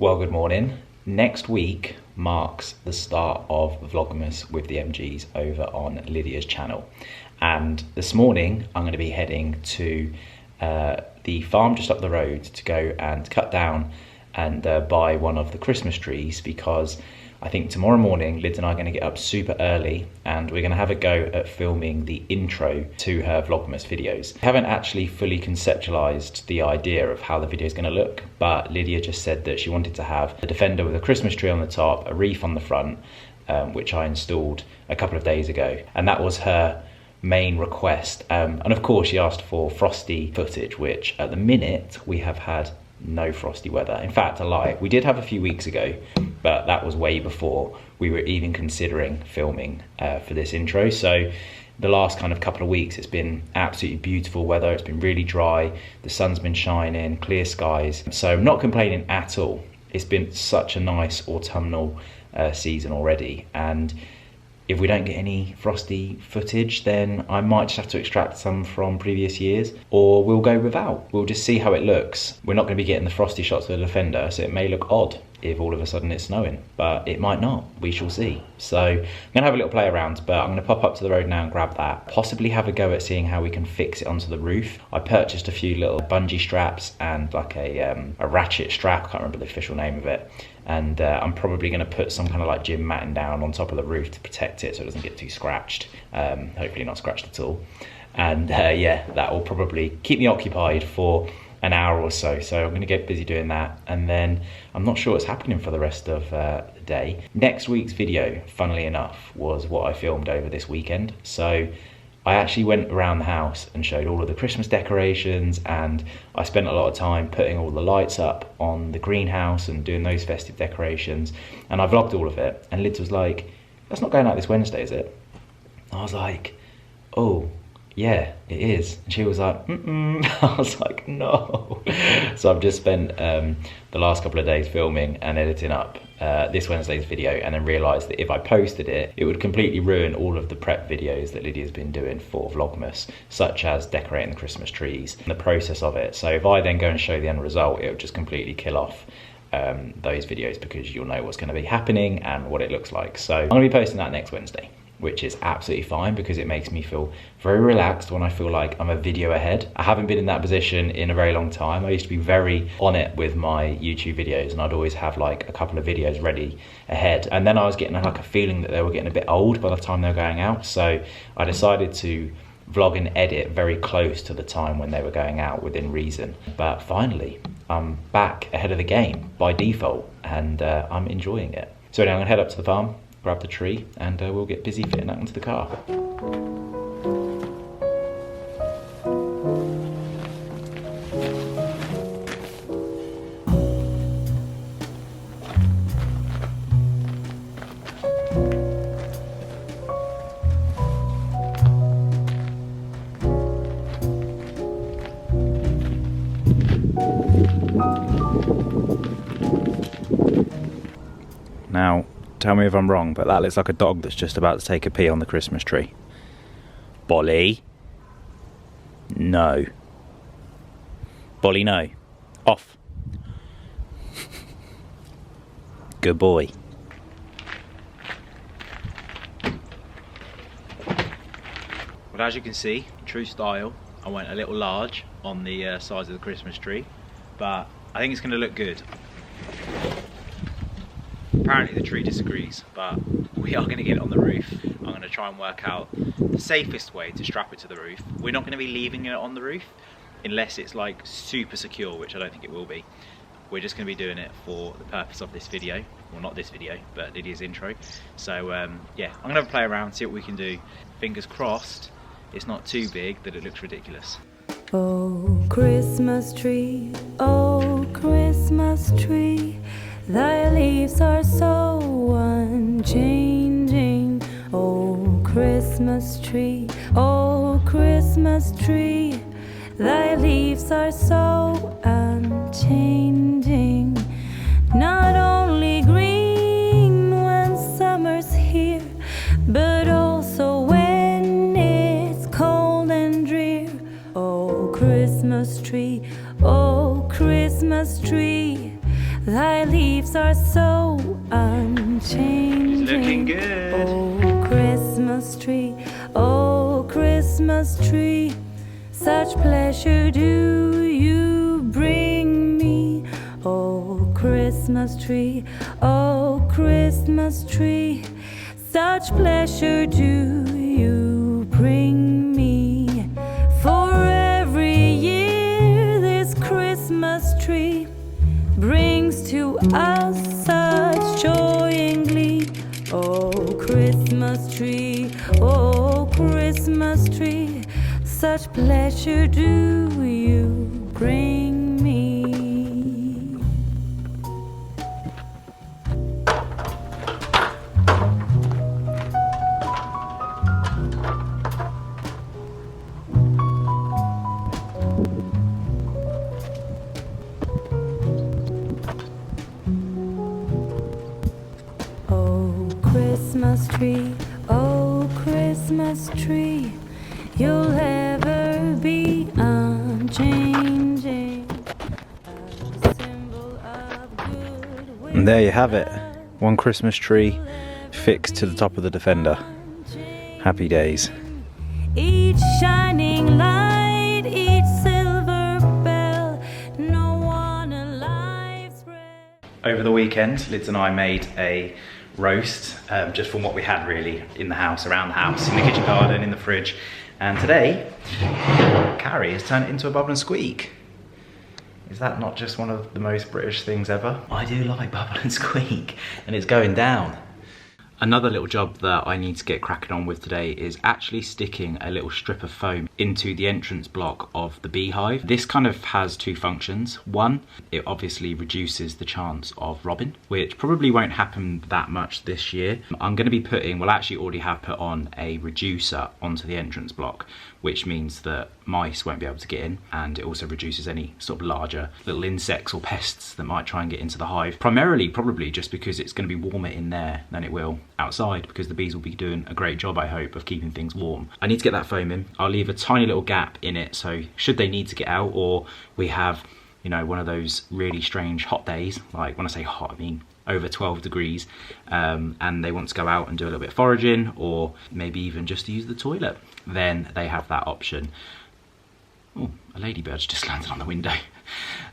Well, good morning. Next week marks the start of Vlogmas with the MGs over on Lydia's channel. And this morning, I'm going to be heading to the farm just up the road to go and cut down and buy one of the Christmas trees, because I think tomorrow morning, Lids and I are going to get up super early and we're going to have a go at filming the intro to her Vlogmas videos. I haven't actually fully conceptualized the idea of how the video is going to look, but Lydia just said that she wanted to have a Defender with a Christmas tree on the top, a wreath on the front, which I installed a couple of days ago. And that was her main request. And of course, she asked for frosty footage, which at the minute we have had no frosty weather. In fact, I lie, we did have a few weeks ago, but that was way before we were even considering filming for this intro. So the last kind of couple of weeks, it's been absolutely beautiful weather. It's been really dry. The sun's been shining, clear skies. So I'm not complaining at all. It's been such a nice autumnal season already. And if we don't get any frosty footage, then I might just have to extract some from previous years, or we'll go without. We'll just see how it looks. We're not going to be getting the frosty shots of the Defender, so it may look odd if all of a sudden it's snowing, but it might not. We shall see. So I'm going to have a little play around, but I'm going to pop up to the road now and grab that. Possibly have a go at seeing how we can fix it onto the roof. I purchased a few little bungee straps and like a ratchet strap. I can't remember the official name of it. And I'm probably going to put some kind of like gym matting down on top of the roof to protect it so it doesn't get too scratched. Hopefully not scratched at all. And yeah, that will probably keep me occupied for an hour or so. So I'm going to get busy doing that. And then I'm not sure what's happening for the rest of the day. Next week's video, funnily enough, was what I filmed over this weekend. So I actually went around the house and showed all of the Christmas decorations, and I spent a lot of time putting all the lights up on the greenhouse and doing those festive decorations, and I vlogged all of it. And Lids was like, that's not going out this Wednesday, is it? I was like, oh yeah, it is. And she was like, I was like, no. So I've just spent the last couple of days filming and editing up this Wednesday's video, and then realised that if I posted it, it would completely ruin all of the prep videos that Lydia's been doing for Vlogmas, such as decorating the Christmas trees and the process of it. So if I then go and show the end result, it would just completely kill off those videos, because you'll know what's going to be happening and what it looks like. So I'm going to be posting that next Wednesday, which is absolutely fine because it makes me feel very relaxed when I feel like I'm a video ahead. I haven't been in that position in a very long time. I used to be very on it with my YouTube videos, and I'd always have like a couple of videos ready ahead. And then I was getting like a feeling that they were getting a bit old by the time they were going out. So I decided to vlog and edit very close to the time when they were going out, within reason. But finally, I'm back ahead of the game by default, and I'm enjoying it. So anyway, I'm gonna head up to the farm, grab the tree, and we'll get busy fitting that into the car. Now, tell me if I'm wrong, but that looks like a dog that's just about to take a pee on the Christmas tree. Bolly? No. Bolly, no. Off. Good boy. Well, as you can see, true style, I went a little large on the size of the Christmas tree, but I think it's going to look good. Apparently the tree disagrees, but we are going to get it on the roof. I'm going to try and work out the safest way to strap it to the roof. We're not going to be leaving it on the roof unless it's like super secure, which I don't think it will be. We're just going to be doing it for the purpose of this video. Well, not this video, but Lydia's intro. So yeah, I'm going to have a play around, see what we can do. Fingers crossed it's not too big that it looks ridiculous. Oh, Christmas tree, oh, Christmas tree, thy leaves are so unchanging. Oh, Christmas tree, thy leaves are so unchanging. Not only green when summer's here, but also when it's cold and drear. Christmas tree, thy leaves leaves are so unchanging. It's looking good. Oh, Christmas tree, oh, Christmas tree, such pleasure do you bring me. Oh, Christmas tree, oh, Christmas tree, such pleasure do you bring me. For every year this Christmas tree brings to us such joy and glee. Oh, Christmas tree, oh, Christmas tree, such pleasure do you bring me. Oh, Christmas tree, oh, Christmas tree, you'll ever be unchanging. A symbol of goodwill. And there you have it. One Christmas tree fixed to the top of the Defender. Happy days. Each shining light, each silver bell, no one alive spread. Over the weekend, Lids and I made a roast, just from what we had really in the house, around the house, in the kitchen garden, in the fridge. And today, Carrie has turned it into a bubble and squeak. Is that not just one of the most British things ever? I do like bubble and squeak, and it's going down. Another little job that I need to get cracking on with today is actually sticking a little strip of foam into the entrance block of the beehive. This kind of has two functions. One, it obviously reduces the chance of robbing, which probably won't happen that much this year. I'm going to be putting, well actually already have put on a reducer onto the entrance block, which means that mice won't be able to get in, and it also reduces any sort of larger little insects or pests that might try and get into the hive. Primarily probably just because it's going to be warmer in there than it will outside, because the bees will be doing a great job, I hope, of keeping things warm. I need to get that foam in. I'll leave a tiny little gap in it, so should they need to get out, or we have, you know, one of those really strange hot days, like when I say hot I mean over 12 degrees, and they want to go out and do a little bit of foraging, or maybe even just use the toilet, then they have that option. Oh, a ladybird's just landed on the window.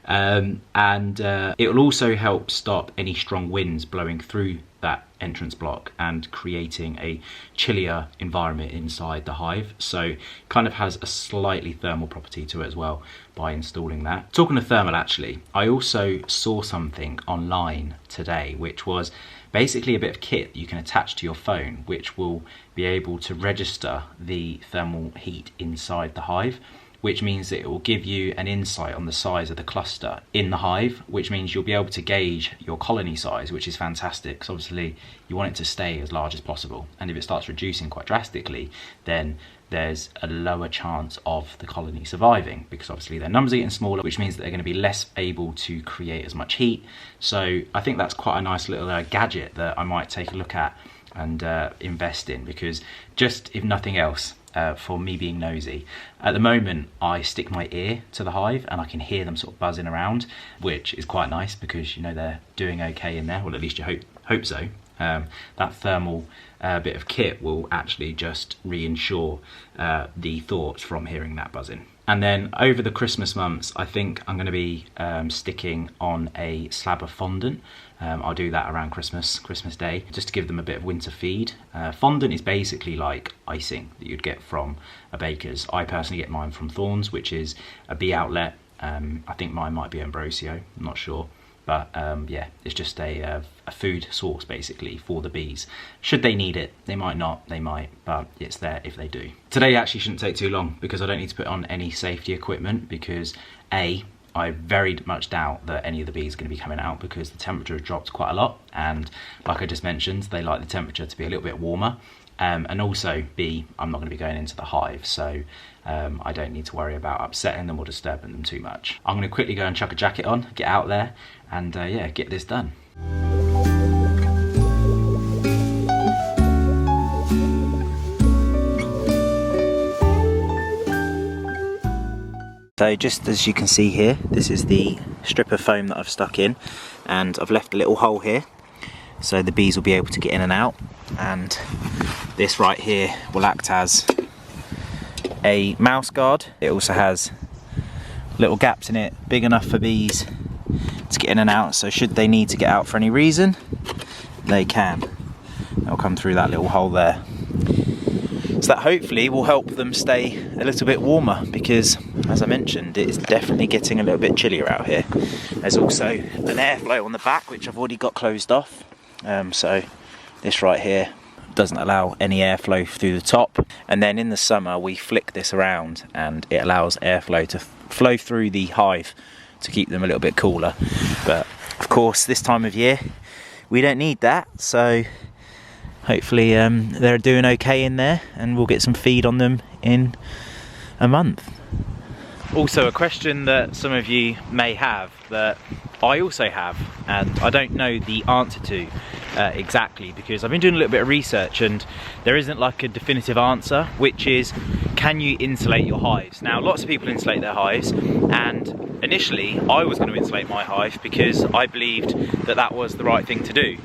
It will also help stop any strong winds blowing through that entrance block and creating a chillier environment inside the hive. So kind of has a slightly thermal property to it as well by installing that. Talking of thermal, actually, I also saw something online today, which was basically a bit of kit that you can attach to your phone, which will be able to register the thermal heat inside the hive, which means that it will give you an insight on the size of the cluster in the hive, which means you'll be able to gauge your colony size, which is fantastic, because obviously you want it to stay as large as possible. And if it starts reducing quite drastically, then there's a lower chance of the colony surviving, because obviously their numbers are getting smaller, which means that they're going to be less able to create as much heat. So I think that's quite a nice little gadget that I might take a look at and invest in, because just, if nothing else, for me being nosy, at the moment I stick my ear to the hive and I can hear them sort of buzzing around, which is quite nice because, you know, they're doing okay in there, well at least you hope so. That thermal bit of kit will actually just reinsure the thoughts from hearing that buzzing. And then over the Christmas months, I think I'm going to be sticking on a slab of fondant. I'll do that around Christmas Day, just to give them a bit of winter feed. Fondant is basically like icing that you'd get from a baker's. I personally get mine from Thorns, which is a bee outlet. I think mine might be Ambrosio, I'm not sure. But yeah, it's just a food source basically for the bees. Should they need it, they might not, they might, but it's there if they do. Today actually shouldn't take too long because I don't need to put on any safety equipment, because I very much doubt that any of the bees are going to be coming out because the temperature has dropped quite a lot, and like I just mentioned, they like the temperature to be a little bit warmer. And also B, I'm not going to be going into the hive, so I don't need to worry about upsetting them or disturbing them too much. I'm going to quickly go and chuck a jacket on, get out there, and yeah, get this done. So just as you can see here, this is the strip of foam that I've stuck in. and I've left a little hole here so the bees will be able to get in and out, and this right here will act as a mouse guard. It also has little gaps in it big enough for bees to get in and out, so should they need to get out for any reason, they can. They'll come through that little hole there. So that hopefully will help them stay a little bit warmer, because as I mentioned, it's definitely getting a little bit chillier out here. There's also an airflow on the back which I've already got closed off, so this right here doesn't allow any airflow through the top, and then in the summer we flick this around and it allows airflow to flow through the hive to keep them a little bit cooler. But of course this time of year we don't need that, so hopefully they're doing okay in there and we'll get some feed on them in a month. Also, a question that some of you may have that I also have, and I don't know the answer to exactly, because I've been doing a little bit of research and there isn't like a definitive answer, which is, can you insulate your hives? Now, lots of people insulate their hives, and initially I was going to insulate my hive because I believed that that was the right thing to do.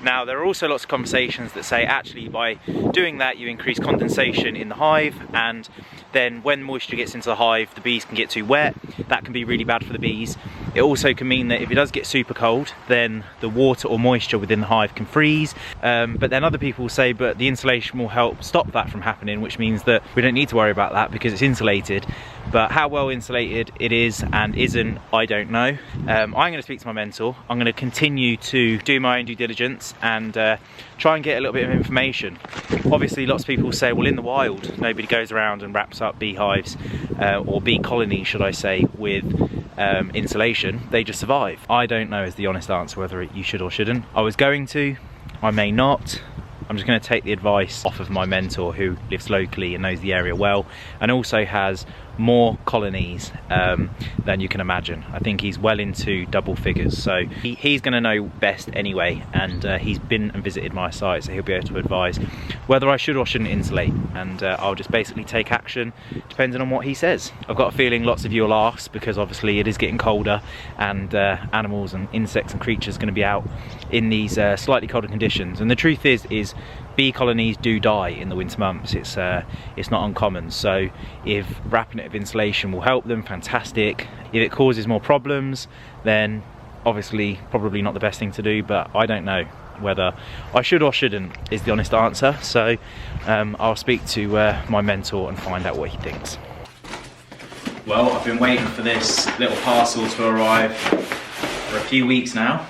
Now, there are also lots of conversations that say actually by doing that you increase condensation in the hive, and then when moisture gets into the hive the bees can get too wet. That can be really bad for the bees. It also can mean that if it does get super cold, then the water or moisture within the hive can freeze. But then other people say, but the insulation will help stop that from happening, which means that we don't need to worry about that because it's insulated. But how well insulated it is and isn't, I don't know. I'm going to speak to my mentor. I'm going to continue to do my own due diligence and try and get a little bit of information. Obviously, lots of people say, well, in the wild, nobody goes around and wraps up beehives, or bee colonies, should I say, with insulation. They just survive. I don't know is the honest answer whether you should or shouldn't. I was going to, I may not. I'm just going to take the advice off of my mentor who lives locally and knows the area well, and also has more colonies than you can imagine. I think he's well into double figures, so he's going to know best anyway, and he's been and visited my site, so he'll be able to advise whether I should or shouldn't insulate, and I'll just basically take action depending on what he says. I've got a feeling lots of you will ask, because obviously it is getting colder and animals and insects and creatures are going to be out in these slightly colder conditions, and the truth is bee colonies do die in the winter months. It's not uncommon, so if wrapping it with insulation will help them, fantastic. If it causes more problems, then obviously probably not the best thing to do, but I don't know whether I should or shouldn't is the honest answer. So I'll speak to my mentor and find out what he thinks. Well, I've been waiting for this little parcel to arrive for a few weeks now.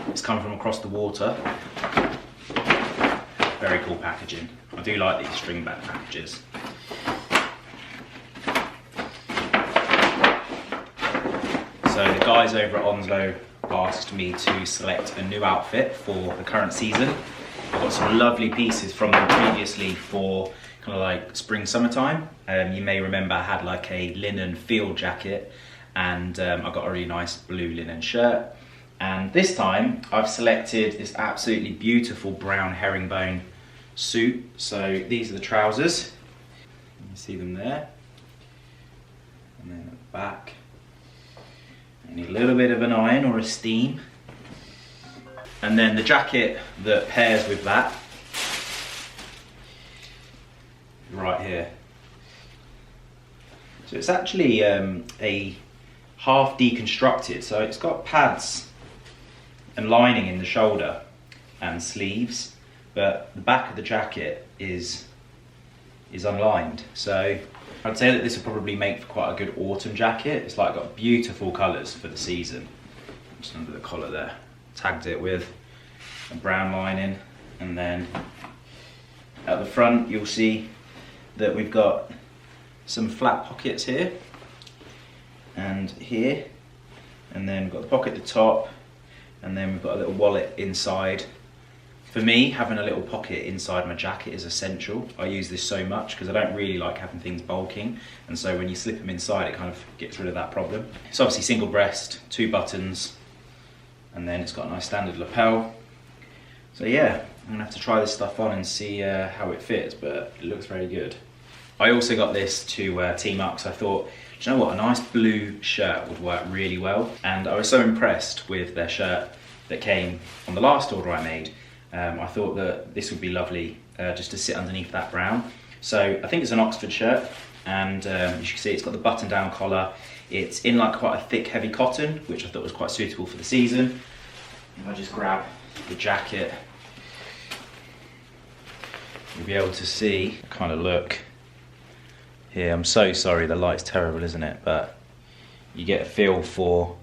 It's come from across the water. Very cool packaging. I do like these string back packages. So the guys over at Onslow asked me to select a new outfit for the current season. I've got some lovely pieces from them previously for kind of like spring, summertime. You may remember I had like a linen field jacket, and I got a really nice blue linen shirt. And this time I've selected this absolutely beautiful brown herringbone suit. So these are the trousers. You can see them there. And then at the back, I need a little bit of an iron or a steam. And then the jacket that pairs with that, right here. So it's actually a half deconstructed, so it's got pads and lining in the shoulder and sleeves, but the back of the jacket is unlined. So I'd say that this will probably make for quite a good autumn jacket. It's like got beautiful colours for the season. Just under the collar there. Tagged it with a brown lining, and then at the front you'll see that we've got some flat pockets here and here, and then we've got the pocket at the top, and then we've got a little wallet inside. For me, having a little pocket inside my jacket is essential. I use this so much because I don't really like having things bulking, and so when you slip them inside it kind of gets rid of that problem. It's obviously single breast, 2 buttons, and then it's got a nice standard lapel. So yeah, I'm gonna have to try this stuff on and see how it fits, but it looks very good. I also got this to team up, so I thought, Do you know what? A nice blue shirt would work really well. And I was so impressed with their shirt that came on the last order I made. I thought that this would be lovely just to sit underneath that brown. So I think it's an Oxford shirt, and as you can see, it's got the button down collar. It's in like quite a thick, heavy cotton, which I thought was quite suitable for the season. If I just grab the jacket, you'll be able to see the kind of look here. I'm so sorry, the light's terrible, isn't it? But you get a feel for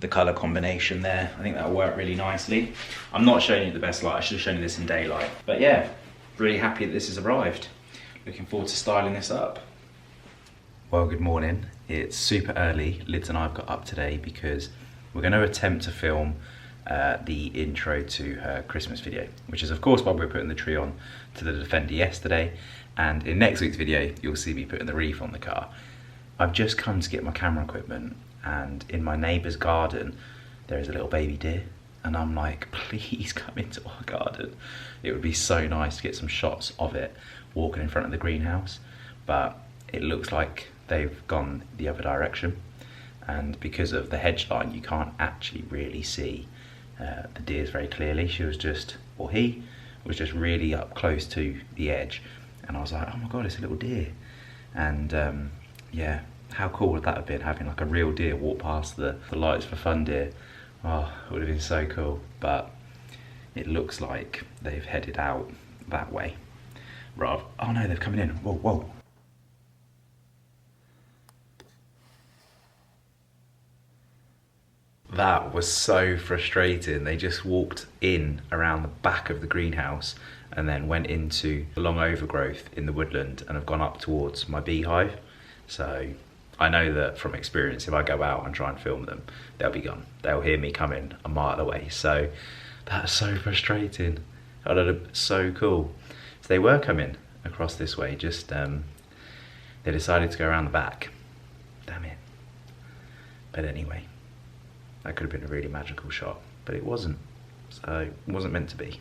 the colour combination there. I think that'll work really nicely. I'm not showing you the best light, I should have shown you this in daylight. But yeah, really happy that this has arrived. Looking forward to styling this up. Well, good morning. It's super early. Lids and I have got up today because we're going to attempt to film the intro to her Christmas video, which is of course why we're putting the tree on to the Defender yesterday. And in next week's video, you'll see me putting the wreath on the car. I've just come to get my camera equipment, and in my neighbour's garden, there is a little baby deer. And I'm like, please come into our garden. It would be so nice to get some shots of it walking in front of the greenhouse. But it looks like they've gone the other direction. And because of the hedge line, you can't actually really see the deers very clearly. She was just, or he was just really up close to the edge. And I was like, oh my God, it's a little deer. And yeah, how cool would that have been, having like a real deer walk past the lights for fun deer? Oh, it would have been so cool. But it looks like they've headed out that way. Rather, oh no, they're coming in. Whoa, whoa. That was so frustrating. They just walked in around the back of the greenhouse and then went into the long overgrowth in the woodland and have gone up towards my beehive. So I know that from experience, if I go out and try and film them, they'll be gone. They'll hear me coming a mile away. So that's so frustrating. Oh, that'd be so cool. So they were coming across this way, just they decided to go around the back. Damn it. But anyway, that could have been a really magical shot, but it wasn't. So it wasn't meant to be.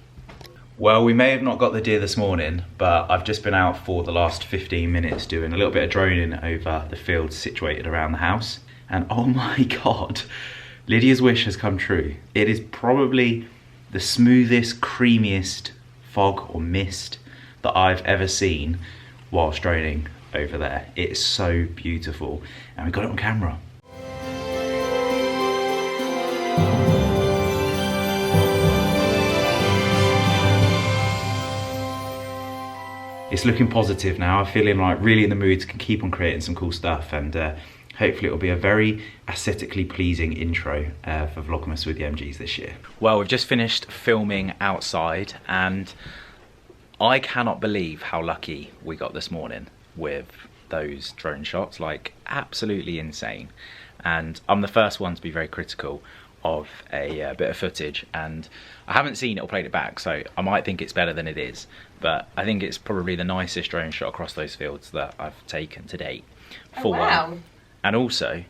Well, we may have not got the deer this morning, but I've just been out for the last 15 minutes doing a little bit of droning over the fields situated around the house. And oh my God, Lydia's wish has come true. It is probably the smoothest, creamiest fog or mist that I've ever seen whilst droning over there. It's so beautiful, and we got it on camera. It's looking positive now. I'm feeling like really in the mood to keep on creating some cool stuff, and hopefully it'll be a very aesthetically pleasing intro for Vlogmas with the MGs this year. Well, we've just finished filming outside, and I cannot believe how lucky we got this morning with those drone shots. Like, absolutely insane. And I'm the first one to be very critical of a bit of footage, and I haven't seen it or played it back, so I might think it's better than it is, but I think it's probably the nicest drone shot across those fields that I've taken to date. For one. And also,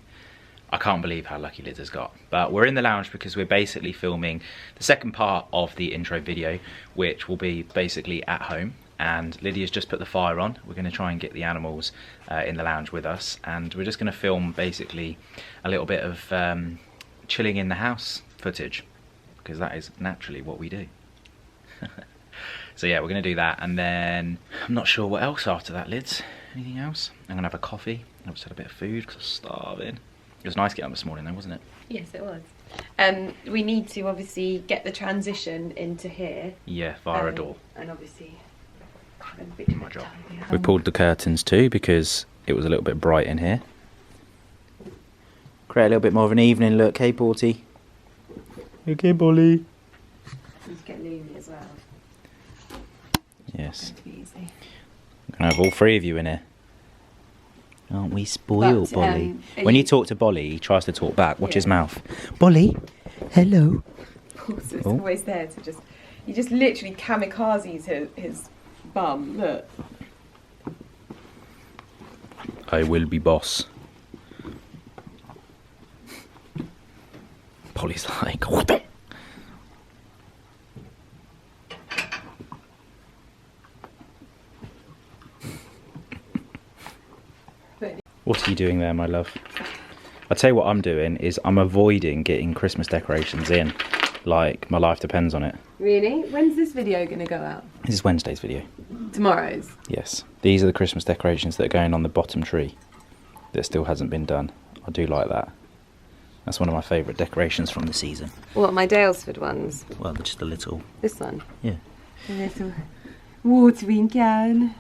I can't believe how lucky Liz has got. But we're in the lounge because we're basically filming the second part of the intro video, which will be basically at home. And Lydia's just put the fire on. We're going to try and get the animals in the lounge with us, and we're just going to film basically a little bit of chilling in the house footage, because that is naturally what we do. So yeah, we're going to do that, and then I'm not sure what else after that, Lids. Anything else? I'm going to have a coffee. I've just had a bit of food because I'm starving. It was nice getting up this morning though, wasn't it? Yes, it was. We need to obviously get the transition into here. Yeah, via a door. And obviously have a bit of my job. time. We pulled the curtains too because it was a little bit bright in here. Create a little bit more of an evening look, hey Porty? Okay, Bolly. Let's get Looney as well. Yes. It's going to be easy. I'm going to have all three of you in here. Aren't we spoiled, Bolly? When you talk to Bolly, he tries to talk back. Watch his mouth. Bolly, hello. So it's always there to just... You just literally kamikazes his bum. Look. I will be boss. Bolly's like, what the? What you doing there, my love? I'll tell you what I'm doing is I'm avoiding getting Christmas decorations in. Like, my life depends on it. Really? When's this video going to go out? This is Wednesday's video. Tomorrow's? Yes. These are the Christmas decorations that are going on the bottom tree that still hasn't been done. I do like that. That's one of my favourite decorations from the season. What, my Dalesford ones? Well, just a little... This one? Yeah. A little watering can.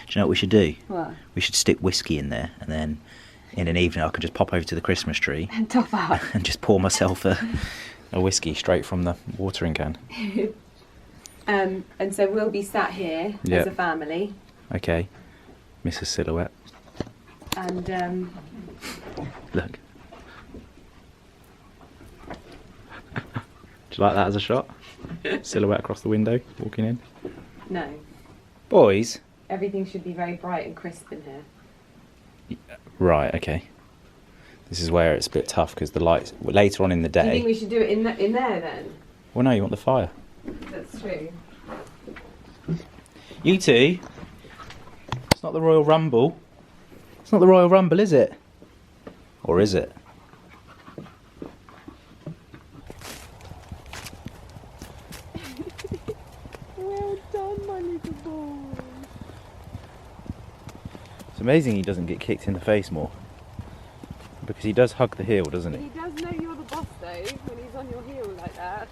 Do you know what we should do? What? We should stick whiskey in there, and then in an evening I could just pop over to the Christmas tree And top up. and just pour myself a whiskey straight from the watering can. And so we'll be sat here as a family. Okay. Mrs. Silhouette. And Look. Do you like that as a shot? Silhouette across the window, walking in. no, Boys. everything should be very bright and crisp in here. Right, okay. This is where it's a bit tough because the lights later on in the Do you think day. we should do it in there then? Well, no, you want the fire. That's true. You two. It's not the Royal Rumble. It's not the Royal Rumble, is it? Or is it? Well done, my little boy. It's amazing he doesn't get kicked in the face more. Because he does hug the heel, doesn't he? He does know you're the boss though, when he's on your heel like that.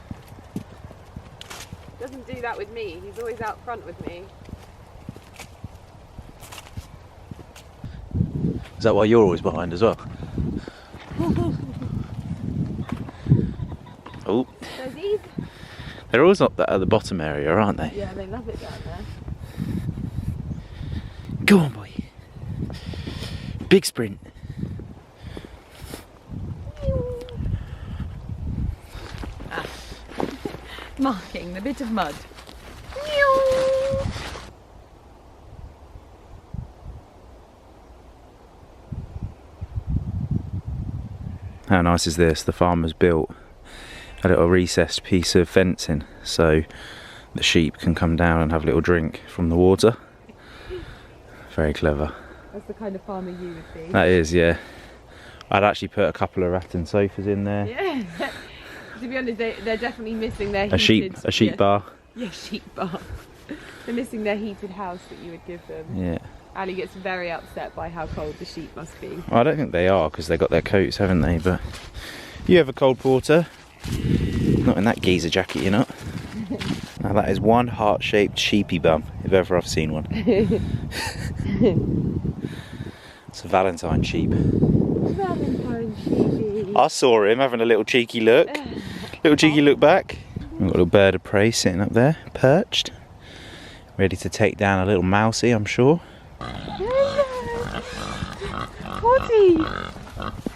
Doesn't do that with me, he's always out front with me. Is that why you're always behind as well? Oh, So these... they're always up at the bottom area, aren't they? Yeah, they love it down there. Go on, boy. Big sprint. Marking the bit of mud. How nice is this? The farmer's built a little recessed piece of fencing so the sheep can come down and have a little drink from the water. Very clever. That's the kind of farmer you would be. That is, yeah. I'd actually put a couple of rattan sofas in there. Yeah. To be honest, they're definitely missing their A heated... sheep bar. Yeah, sheep bar. They're missing their heated house that you would give them. Yeah. Ali gets very upset by how cold the sheep must be. Well, I don't think they are because they've got their coats, haven't they? But you have a cold porter. Not in that geezer jacket, you're not. Now that is one heart-shaped sheepy bum, if ever I've seen one. It's a Valentine sheep. Valentine sheepy. I saw him having a little cheeky look. Little cheeky look back. We've got a little bird of prey sitting up there, perched. Ready to take down a little mousie, I'm sure. Hello! Potty!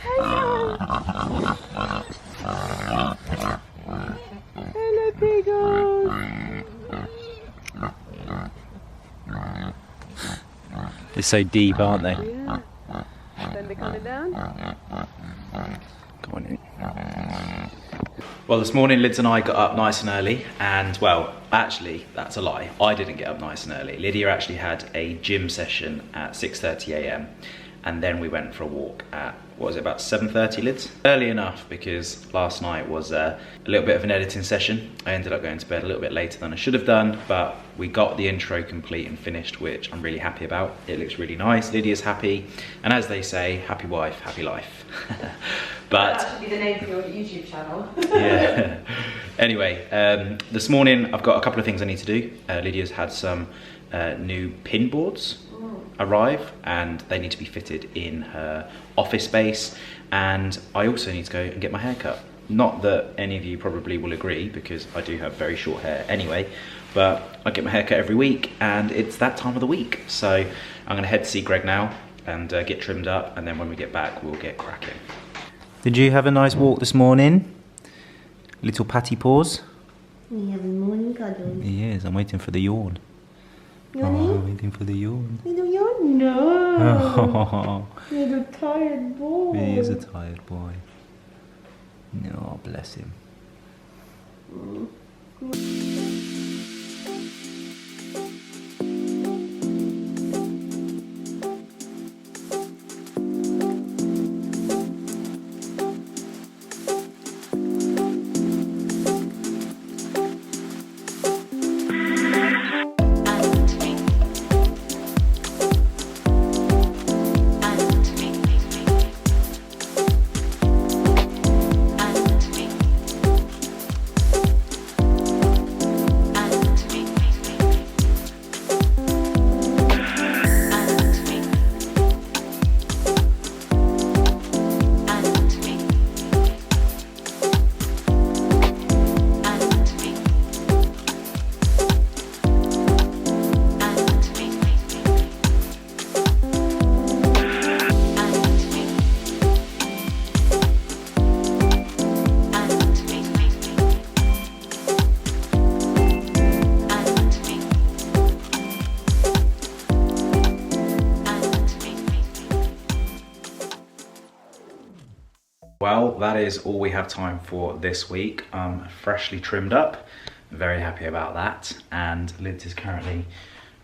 Hello! Hello, Piggles! They're so deep, aren't they? Yeah. Then they're coming down. Come on in. Well, this morning Lids and I got up nice and early, and well, actually, that's a lie. I didn't get up nice and early. Lydia actually had a gym session at 6:30 AM, and then we went for a walk at, what was it, about 7:30, Lids? Early enough because last night was a little bit of an editing session. I ended up going to bed a little bit later than I should have done, but we got the intro complete and finished, which I'm really happy about. It looks really nice, Lydia's happy, and as they say, happy wife, happy life. But that should be the name for your YouTube channel. yeah. Anyway, this morning I've got a couple of things I need to do. Lydia's had some new pin boards arrive, and they need to be fitted in her office space, and I also need to go and get my hair cut. Not that any of you probably will agree, because I do have very short hair anyway, but I get my hair cut every week and it's that time of the week. So I'm gonna head to see Greg now and get trimmed up, and then when we get back we'll get cracking. Did you have a nice walk this morning? Little patty paws? We have morning cuddles. Yes, I'm waiting for the yawn. Yawning? Oh, I'm waiting for the yawn. Little yawn? No. Oh, Little tired boy. he is a tired boy. No, bless him. that is all we have time for this week. I'm freshly trimmed up, very happy about that. And Lids has currently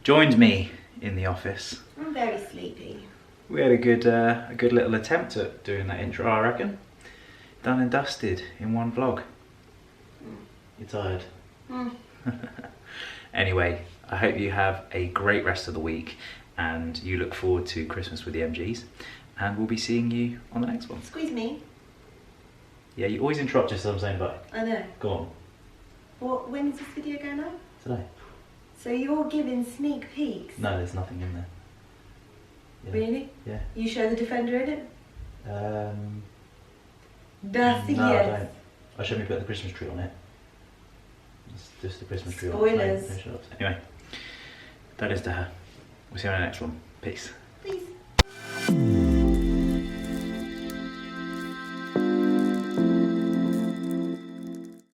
joined me in the office. I'm very sleepy. We had a good little attempt at doing that intro, I reckon. Done and dusted in one vlog. You're tired? Anyway, I hope you have a great rest of the week and you look forward to Christmas with the MGs, and we'll be seeing you on the next one. Squeeze me. Yeah, you always interrupt just as I'm saying bye. I know. Go on. When is this video going up? Today. So you're giving sneak peeks? No, there's nothing in there. Yeah. Really? Yeah. You show the Defender in it? That's a no, yes. I don't. I showed me put the Christmas tree on it. It's just the Christmas tree Spoilers. on it. Anyway, that is to her. We'll see you on the next one. Peace. Please.